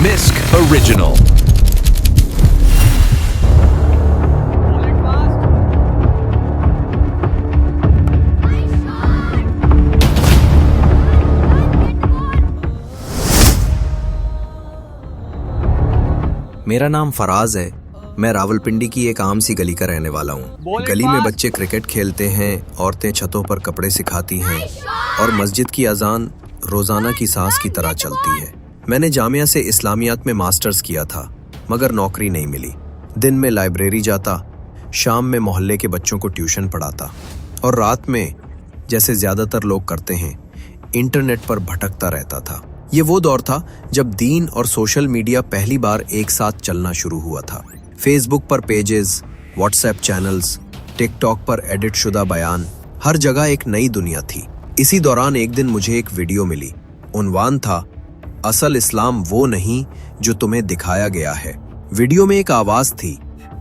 Misk original. मेरा नाम फराज है। मैं रावलपिंडी की एक आम सी गली का रहने वाला हूँ। गली में बच्चे क्रिकेट खेलते हैं, औरतें छतों पर कपड़े सिखाती हैं और मस्जिद की अजान रोजाना की सांस की तरह चलती है। मैंने जामिया से इस्लामियात में मास्टर्स किया था, मगर नौकरी नहीं मिली। दिन में लाइब्रेरी जाता, शाम में मोहल्ले के बच्चों को ट्यूशन पढ़ाता और रात में, जैसे ज्यादातर लोग करते हैं, इंटरनेट पर भटकता रहता था। ये वो दौर था जब दीन और सोशल मीडिया पहली बार एक साथ चलना शुरू हुआ था। फेसबुक पर पेजेस, व्हाट्सएप चैनल्स, टिकटॉक पर एडिट शुदा बयान, हर जगह एक नई दुनिया थी। इसी दौरान एक दिन मुझे एक वीडियो मिली। उन्वान था, असल इस्लाम वो नहीं जो तुम्हें दिखाया गया है। वीडियो में एक आवाज थी,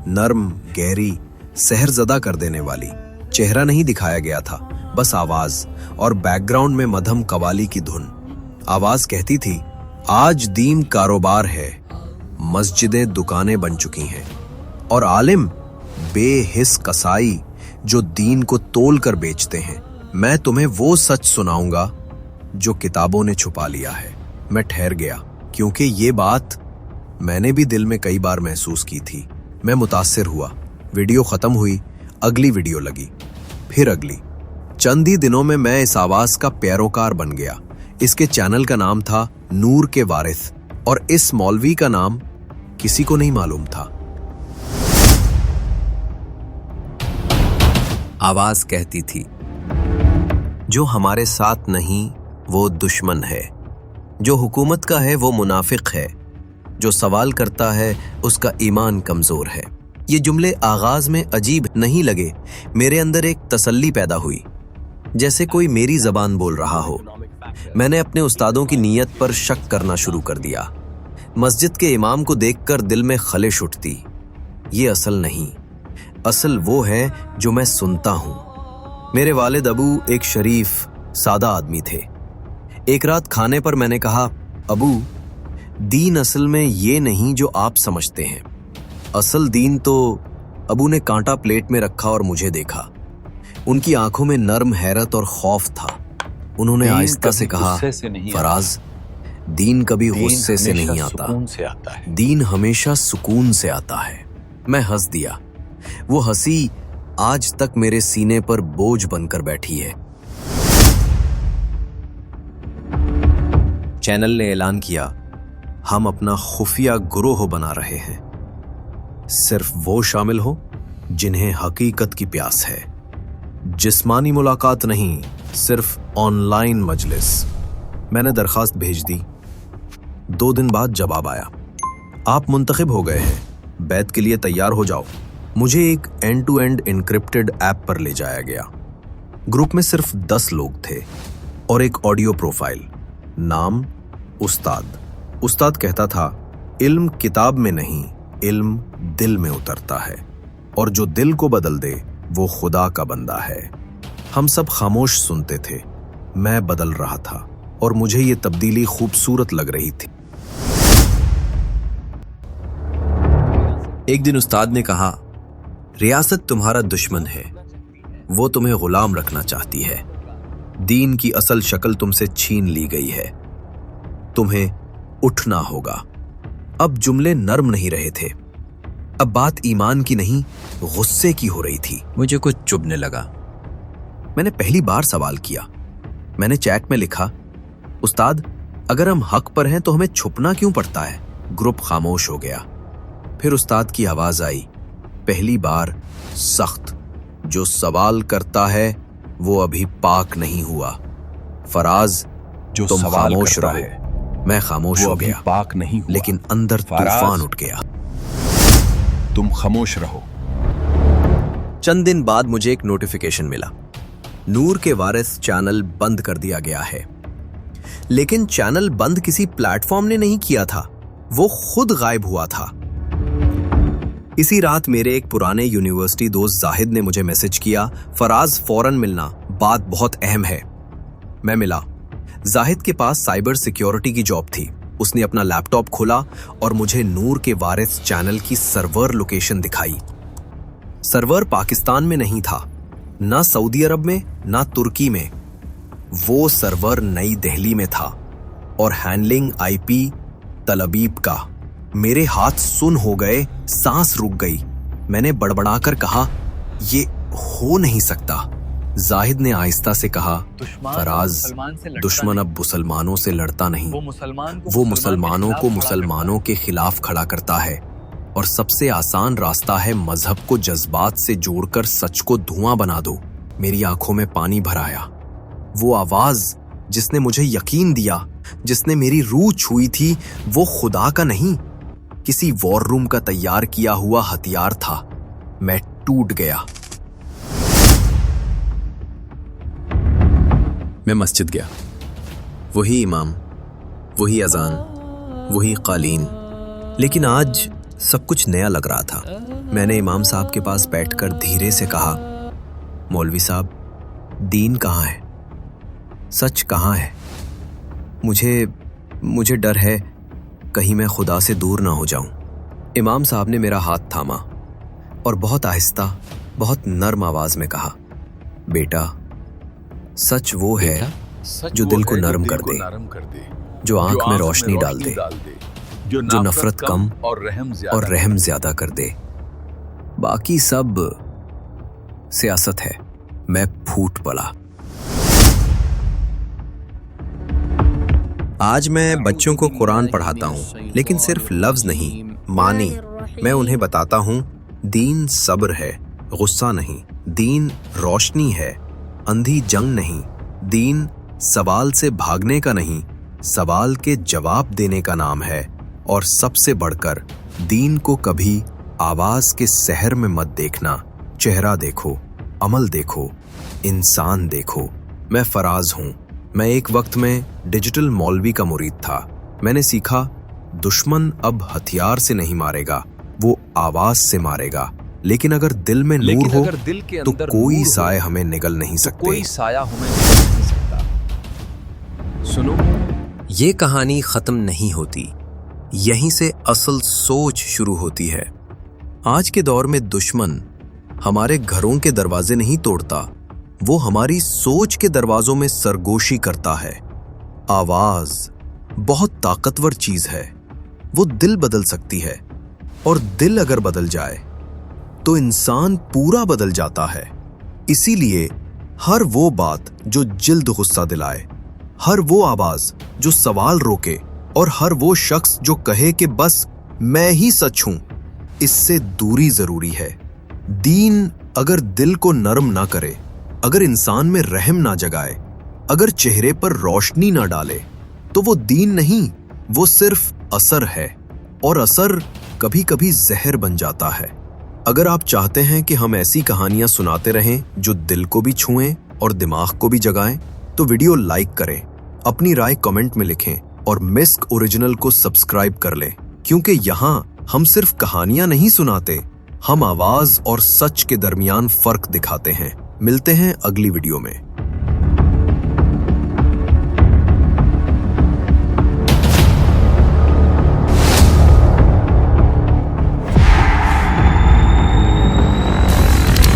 नर्म, गहरी, सहरजदा कर देने वाली। चेहरा नहीं दिखाया गया था, बस आवाज, और बैकग्राउंड में मधम कवाली की धुन। आवाज कहती थी, आज दीन कारोबार है, मस्जिदें दुकानें बन चुकी हैं, और आलिम बेहिस कसाई जो दीन को तोल कर बेचते हैं। मैं तुम्हें वो सच सुनाऊंगा जो किताबों ने छुपा लिया है। मैं ठहर गया, क्योंकि ये बात मैंने भी दिल में कई बार महसूस की थी। मैं मुतासिर हुआ। वीडियो खत्म हुई, अगली वीडियो लगी, फिर अगली। चंद ही दिनों में मैं इस आवाज का पैरोकार बन गया। इसके चैनल का नाम था नूर के वारिस, और इस मौलवी का नाम किसी को नहीं मालूम था। आवाज कहती थी, जो हमारे साथ नहीं वो दुश्मन है, जो हुकूमत का है वो मुनाफिक है, जो सवाल करता है उसका ईमान कमजोर है। ये जुमले आगाज में अजीब नहीं लगे। मेरे अंदर एक तसल्ली पैदा हुई, जैसे कोई मेरी जबान बोल रहा हो। मैंने अपने उस्तादों की नीयत पर शक करना शुरू कर दिया। मस्जिद के इमाम को देखकर दिल में खलिश उठती। ये असल नहीं, असल वो है जो मैं सुनता हूं। मेरे वालिद अबू एक शरीफ, सादा आदमी थे। एक रात खाने पर मैंने कहा, अबू, दीन असल में ये नहीं जो आप समझते हैं। असल दीन तो। अबू ने कांटा प्लेट में रखा और मुझे देखा। उनकी आंखों में नर्म हैरत और खौफ था। उन्होंने आहिस्ता से कहा, फराज, दीन कभी गुस्से से नहीं आता, दीन हमेशा सुकून से आता है। मैं हंस दिया। वो हंसी आज तक मेरे सीने पर बोझ बनकर बैठी है। चैनल ने ऐलान किया, हम अपना खुफिया गिरोह बना रहे हैं। सिर्फ वो शामिल हो जिन्हें हकीकत की प्यास है। जिस्मानी मुलाकात नहीं, सिर्फ ऑनलाइन मजलिस। मैंने दरखास्त भेज दी। 2 दिन बाद जवाब आया, आप मुंतखब हो गए हैं, बैत के लिए तैयार हो जाओ। मुझे एक end to end encrypted app पर ले जाया गया। ग्रुप में सिर्फ 10 लोग थे और एक ऑडियो प्रोफाइल। नाम उस्ताद। उस्ताद कहता था, इल्म किताब में नहीं, इल्म दिल में उतरता है, और जो दिल को बदल दे वो खुदा का बंदा है। हम सब खामोश सुनते थे। मैं बदल रहा था और मुझे ये तब्दीली खूबसूरत लग रही थी। एक दिन उस्ताद ने कहा, रियासत तुम्हारा दुश्मन है, वो तुम्हें गुलाम रखना चाहती है। दीन की असल शक्ल तुमसे छीन ली गई है, तुम्हें उठना होगा। अब जुमले नर्म नहीं रहे थे। अब बात ईमान की नहीं, गुस्से की हो रही थी। मुझे कुछ चुभने लगा। मैंने पहली बार सवाल किया। मैंने चैट में लिखा, उस्ताद, अगर हम हक पर हैं तो हमें छुपना क्यों पड़ता है? ग्रुप खामोश हो गया। फिर उस्ताद की आवाज आई, पहली बार सख्त, जो सवाल करता है वो अभी पाक नहीं हुआ। फराज, जो तुम खामोश रहो। मैं खामोश हो गया, पाक नहीं हुआ। लेकिन अंदर तूफान उठ गया। तुम खामोश रहो। चंद दिन बाद मुझे एक नोटिफिकेशन मिला, नूर के वारिस चैनल बंद कर दिया गया है। लेकिन चैनल बंद किसी प्लेटफॉर्म ने नहीं किया था, वो खुद गायब हुआ था। इसी रात मेरे एक पुराने यूनिवर्सिटी दोस्त जाहिद ने मुझे मैसेज किया, फराज फौरन मिलना, बात बहुत अहम है। मैं मिला। जाहिद के पास साइबर सिक्योरिटी की जॉब थी। उसने अपना लैपटॉप खोला और मुझे नूर के वारिस चैनल की सर्वर लोकेशन दिखाई। सर्वर पाकिस्तान में नहीं था, ना सऊदी अरब में, ना तुर्की में। वो सर्वर नई दिल्ली में था और हैंडलिंग आईपी तल अबीब का। मेरे हाथ सुन हो गए, सांस रुक गई। मैंने बड़बड़ाकर कहा, ये हो नहीं सकता। जाहिद ने आहिस्ता से कहा, फराज, दुश्मन अब मुसलमानों से लड़ता नहीं, वो मुसलमानों को मुसलमानों के खिलाफ खड़ा करता है। और सबसे आसान रास्ता है मजहब को जज्बात से जोड़कर सच को धुआं बना दो। मेरी आंखों में पानी भर आया। वो आवाज जिसने मुझे यकीन दिया, जिसने मेरी रूह छुई थी, वो खुदा का नहीं, किसी वॉर रूम का तैयार किया हुआ हथियार था। मैं टूट गया। मैं मस्जिद गया। वही इमाम, वही अजान, वही कालीन, लेकिन आज सब कुछ नया लग रहा था। मैंने इमाम साहब के पास बैठकर धीरे से कहा, मौलवी साहब, दीन कहाँ है? सच कहाँ है? मुझे डर है कहीं मैं खुदा से दूर ना हो जाऊं। इमाम साहब ने मेरा हाथ थामा और बहुत आहिस्ता, बहुत नर्म आवाज में कहा, बेटा, सच वो है जो दिल को नरम कर दे, जो आंख में रोशनी डाल दे, जो नफरत कम और रहम ज्यादा कर दे। बाकी सब सियासत है। मैं फूट पड़ा। आज मैं बच्चों को कुरान पढ़ाता हूँ, लेकिन सिर्फ लफ्ज नहीं, मानी। मैं उन्हें बताता हूँ, दीन सब्र है, गुस्सा नहीं। दीन रोशनी है, अंधी जंग नहीं। दीन सवाल से भागने का नहीं, सवाल के जवाब देने का नाम है। और सबसे बढ़कर, दीन को कभी आवाज के सहर में मत देखना। चेहरा देखो, अमल देखो, इंसान देखो। मैं फराज हूँ। मैं एक वक्त में डिजिटल मौलवी का मुरीद था। मैंने सीखा, दुश्मन अब हथियार से नहीं मारेगा, वो आवाज से मारेगा। लेकिन अगर दिल में नूर हो तो कोई साए हमें निगल नहीं सकते। सुनो, ये कहानी खत्म नहीं होती। यहीं से असल सोच शुरू होती है। आज के दौर में दुश्मन हमारे घरों के दरवाजे नहीं तोड़ता, वो हमारी सोच के दरवाजों में सरगोशी करता है। आवाज बहुत ताकतवर चीज है, वो दिल बदल सकती है, और दिल अगर बदल जाए तो इंसान पूरा बदल जाता है। इसीलिए हर वो बात जो जिल्द गुस्सा दिलाए, हर वो आवाज जो सवाल रोके, और हर वो शख्स जो कहे कि बस मैं ही सच हूं, इससे दूरी जरूरी है। दीन अगर दिल को नरम ना करे, अगर इंसान में रहम ना जगाए, अगर चेहरे पर रोशनी ना डाले, तो वो दीन नहीं, वो सिर्फ असर है। और असर कभी कभी जहर बन जाता है। अगर आप चाहते हैं कि हम ऐसी कहानियां सुनाते रहें जो दिल को भी छुएं और दिमाग को भी जगाएं, तो वीडियो लाइक करें, अपनी राय कमेंट में लिखें और मिस्क ओरिजिनल को सब्सक्राइब कर लें, क्योंकि यहाँ हम सिर्फ कहानियां नहीं सुनाते, हम आवाज और सच के दरमियान फर्क दिखाते हैं। मिलते हैं अगली वीडियो में।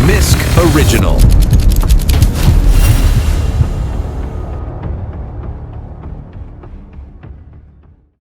Misk Original.